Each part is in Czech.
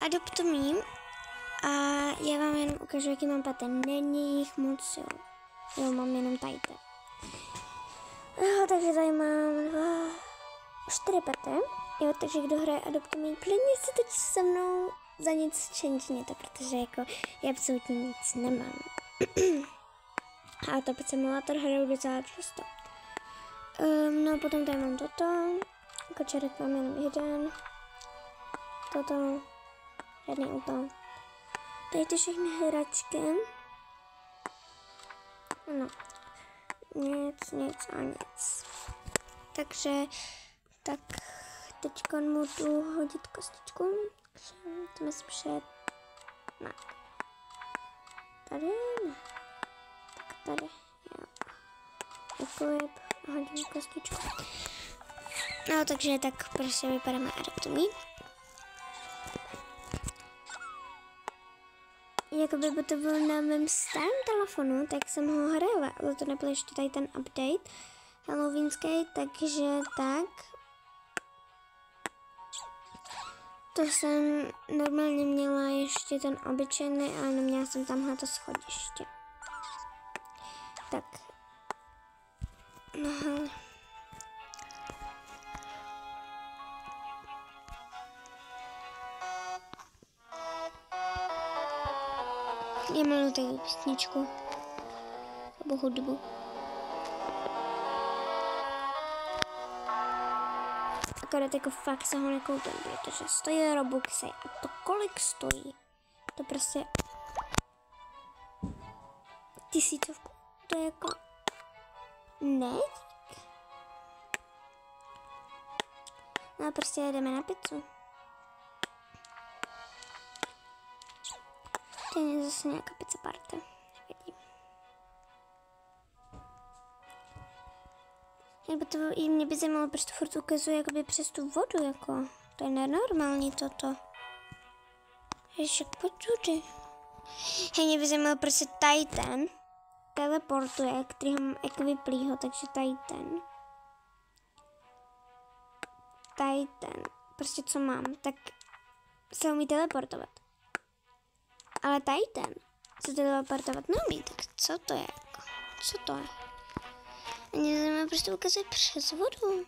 Adopt Me a já vám jen ukážu, jaký mám paty. Není jich moc, jo. Jo, mám jenom tady. Jo, takže tady mám 4 paty. Jo, takže kdo hraje Adopt Me, klidně si teď se mnou za nic changeněte, protože jako já absolutně nic nemám. A to Pet Simulator hraju docela často. No a potom tady mám toto. Kočárek mám jenom jeden. Toto. Žádný auto. Tady ty všechny hračky. No. Nic a nic. Takže tak teď můžu hodit kostičku. Takže to myslím, že ne. Tady ne. Tak tady, jo. Equip, hodím kostičku. No takže tak prostě vypadáme Adopt Me. Jakoby by to bylo na mém starém telefonu, tak jsem ho hrála, ale to nebyl ještě tady ten update halloweenský, takže tak. To jsem normálně měla ještě ten obyčejný, ale neměla jsem tamhle to schodiště. Tak. No hele. Já miluji tady písničku. Nebo hudbu. Akorát jako fakt se ho nekoupím, protože stojí Robuxy. A to kolik stojí? To prostě 1000. To je jako... Ne? No a prostě jedeme na pizzu. To je zase nějaká pizza party. Mě by zajímalo, proč to furt ukazuje jakoby přes tu vodu, jako. To je nenormální toto. Ještě pojď tudy. Hej, mě by zajímalo, proč se tady ten teleportuje, který ho mám equiplýho, takže tady ten. Tady ten. Prostě co mám, tak se umí teleportovat. Ale tady ten se teleportovat neumí, tak co to je jako? Co to je? Mě zajímá, proč to ukazuje přes vodu.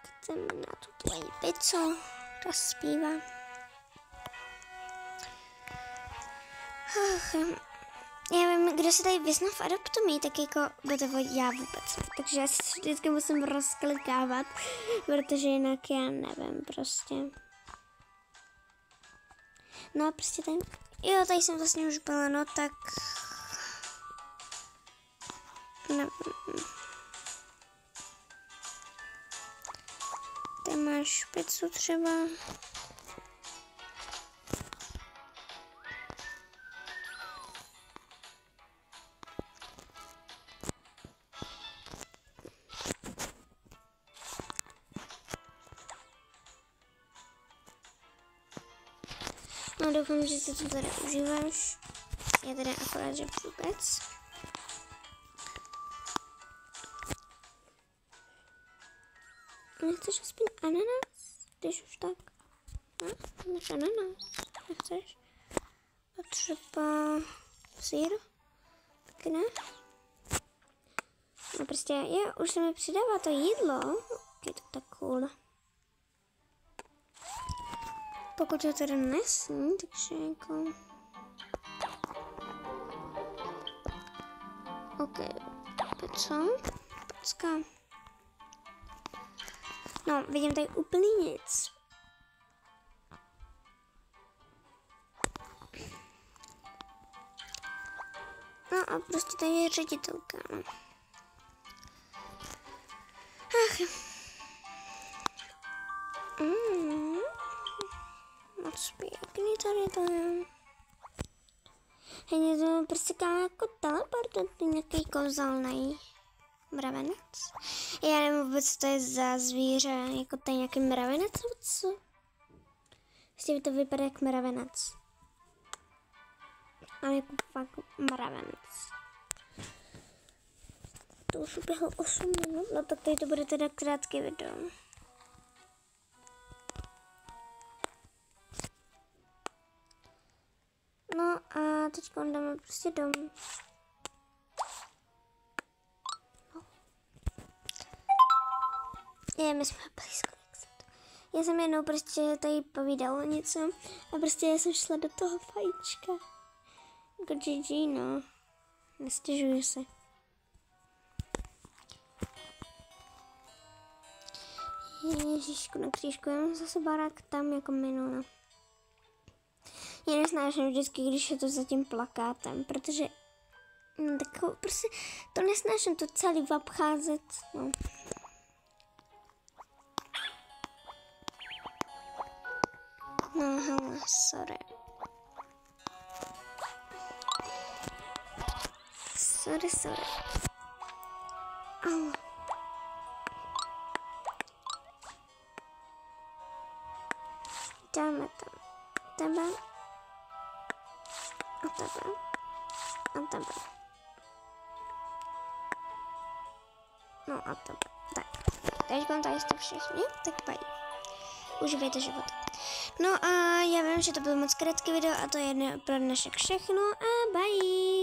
Chceme na tu tvoji pizzu. Ta zpívá. Já vím, kdo se tady vyzná v Adopt Me, tak jako gotovo já vůbec. Takže já si vždycky musím rozklikávat, protože jinak já nevím prostě. No a prostě tady... Jo, tady jsem vlastně už byla, no tak... No. Tady máš pizzu třeba. No doufám, že si to tady užíváš. Já teda akorát, že vůbec. Nechceš aspoň ananas? Když už tak. Máš ananas? Nechceš? A třeba sýr? Taky ne? No prostě, už se mi přidává to jídlo. Je to tak cool. Pokud ho teda nesní, takže jako... OK, co? Pecka. No, vidím tady úplně nic. No a prostě tady je ředitelka, no. Ach. Moc pěkný tady to je. Hej, to prostě jako teleport, nějaký kouzelný mravenec. Já nevím vůbec, co to je za zvíře, jako to je nějaký mravenec, nebo co? Vlastně to vypadá jak mravenec. Ale jako fakt mravenec. to už uběhlo 8 minut, no tak tady to bude teda krátké video. No a teď dáme prostě dom. No. My jsme blízko. Já jsem jednou prostě tady povídala něco a prostě já jsem šla do toho vajíčka. Jako GG, no. Nestěžuju se. Ježišku, na křížku, já mám zase barák tam jako minule. Já nesnáším vždycky, když je to za tím plakátem, protože no, takovou, prostě to nesnáším to celý obcházet, no. No, hele, sorry. Sorry. Au. Dáme tam tebe a tebe a tebe. No a tebe. Tak, teď tady jste všichni, tak pají. Užijte život. No a já vím, že to bylo moc krátký video a to je pro dnešek všechno a bye.